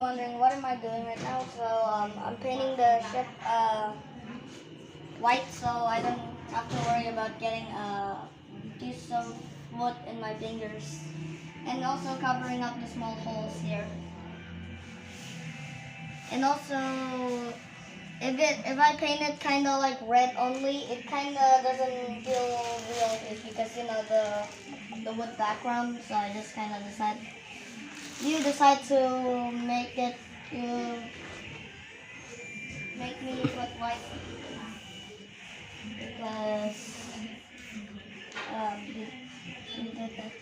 Wondering what am I doing right now? So I'm painting the ship white, so I don't have to worry about getting a piece of wood in my fingers, and also covering up the small holes here. And also, if I paint it kind of like red only, it kind of doesn't feel real because the wood background. So I just kind of decide to make it make me put white because you did that.